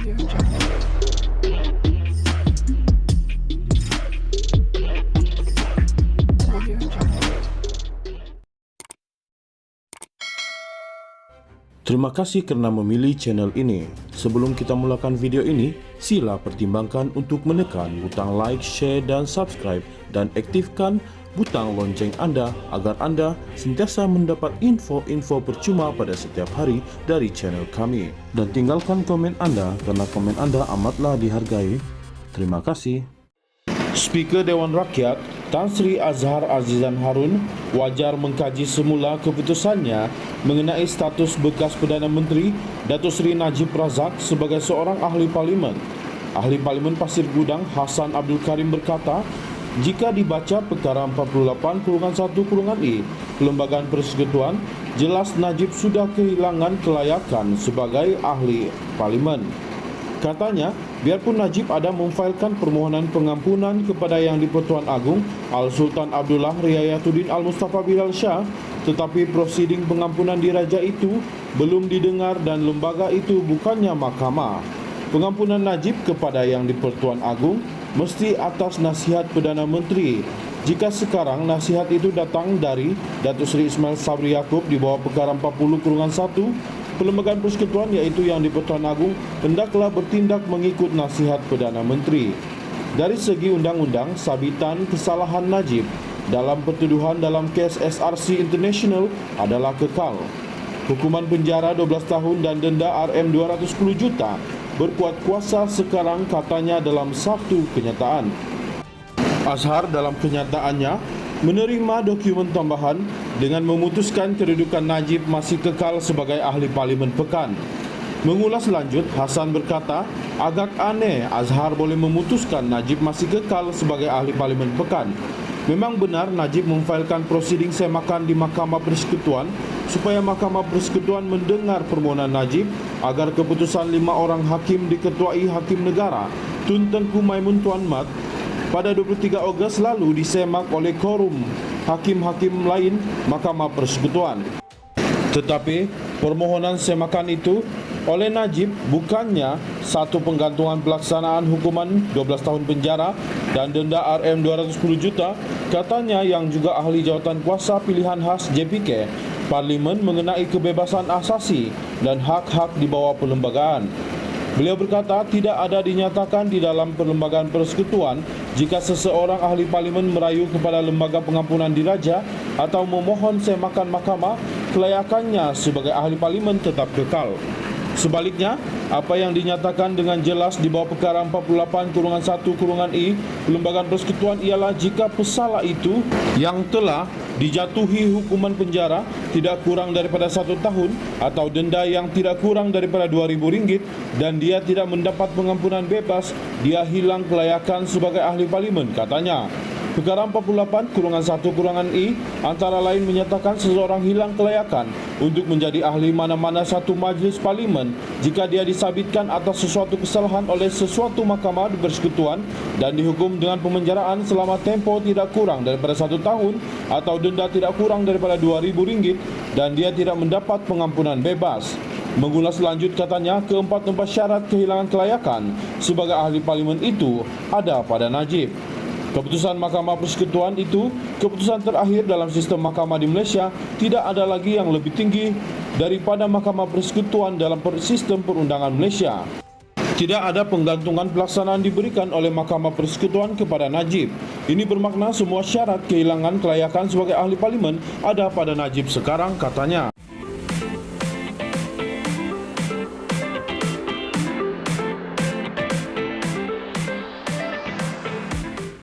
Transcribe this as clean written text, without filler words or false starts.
Terima kasih karena memilih channel ini. Sebelum kita mulakan video ini, sila pertimbangkan untuk menekan butang like, share, dan subscribe, dan aktifkan butang lonceng Anda agar Anda sentiasa mendapat info-info percuma pada setiap hari dari channel kami. Dan tinggalkan komen Anda karena komen Anda amatlah dihargai. Terima kasih. Speaker Dewan Rakyat Tan Sri Azhar Azizan Harun wajar mengkaji semula keputusannya mengenai status bekas Perdana Menteri Datuk Seri Najib Razak sebagai seorang ahli parlimen. Ahli Parlimen Pasir Gudang Hassan Abdul Karim berkata, jika dibaca perkara 48/1/I Perlembagaan Persekutuan, jelas Najib sudah kehilangan kelayakan sebagai ahli parlimen. Katanya, biarpun Najib ada memfailkan permohonan pengampunan kepada Yang di-Pertuan Agong Al-Sultan Abdullah Riayatuddin Al-Mustafa Bilal Shah, tetapi prosiding pengampunan diraja itu belum didengar dan lembaga itu bukannya mahkamah. Pengampunan Najib kepada Yang di-Pertuan Agong mesti atas nasihat Perdana Menteri. Jika sekarang nasihat itu datang dari Datuk Seri Ismail Sabri Yaakob di bawah perkara 40/1 Perlembagaan Persekutuan iaitu Yang di-Pertuan Agong hendaklah bertindak mengikut nasihat Perdana Menteri. Dari segi undang-undang, sabitan kesalahan Najib dalam pertuduhan dalam kes SRC International adalah kekal. Hukuman penjara 12 tahun dan denda RM210 juta berkuat kuasa sekarang, katanya dalam satu kenyataan. Azhar dalam kenyataannya menerima dokumen tambahan dengan memutuskan kedudukan Najib masih kekal sebagai ahli parlimen pekan. Mengulas lanjut, Hassan berkata, agak aneh Azhar boleh memutuskan Najib masih kekal sebagai ahli parlimen pekan. Memang benar Najib memfailkan prosiding semakan di Mahkamah Persekutuan supaya Mahkamah Persekutuan mendengar permohonan Najib agar keputusan 5 orang hakim diketuai Hakim Negara Tun Tengku Maimun Tuan Mat pada 23 Ogos lalu disemak oleh korum hakim-hakim lain Mahkamah Persekutuan. Tetapi permohonan semakan itu oleh Najib bukannya satu penggantungan pelaksanaan hukuman 12 tahun penjara dan denda RM210 juta, katanya yang juga ahli jawatan kuasa pilihan khas JPK Parlimen mengenai kebebasan asasi dan hak-hak di bawah perlembagaan. Beliau berkata tidak ada dinyatakan di dalam Perlembagaan Persekutuan jika seseorang ahli parlimen merayu kepada lembaga pengampunan diraja atau memohon semakan mahkamah, kelayakannya sebagai ahli parlimen tetap kekal. Sebaliknya, apa yang dinyatakan dengan jelas di bawah perkara 48/1/I Perlembagaan Persekutuan ialah jika pesalah itu yang telah dijatuhi hukuman penjara tidak kurang daripada 1 tahun atau denda yang tidak kurang daripada RM2.000 dan dia tidak mendapat pengampunan bebas, dia hilang kelayakan sebagai ahli parlimen, katanya. Perkara 48/1/I antara lain menyatakan seseorang hilang kelayakan untuk menjadi ahli mana-mana satu majlis parlimen jika dia disabitkan atas sesuatu kesalahan oleh sesuatu mahkamah di persekutuan dan dihukum dengan pemenjaraan selama tempoh tidak kurang daripada 1 tahun atau denda tidak kurang daripada RM2.000 dan dia tidak mendapat pengampunan bebas. Mengulas lanjut, katanya keempat-empat syarat kehilangan kelayakan sebagai ahli parlimen itu ada pada Najib. Keputusan Mahkamah Persekutuan itu keputusan terakhir dalam sistem mahkamah di Malaysia. Tidak ada lagi yang lebih tinggi daripada Mahkamah Persekutuan dalam sistem perundangan Malaysia. Tidak ada penggantungan pelaksanaan diberikan oleh Mahkamah Persekutuan kepada Najib. Ini bermakna semua syarat kehilangan kelayakan sebagai ahli parlimen ada pada Najib sekarang, katanya.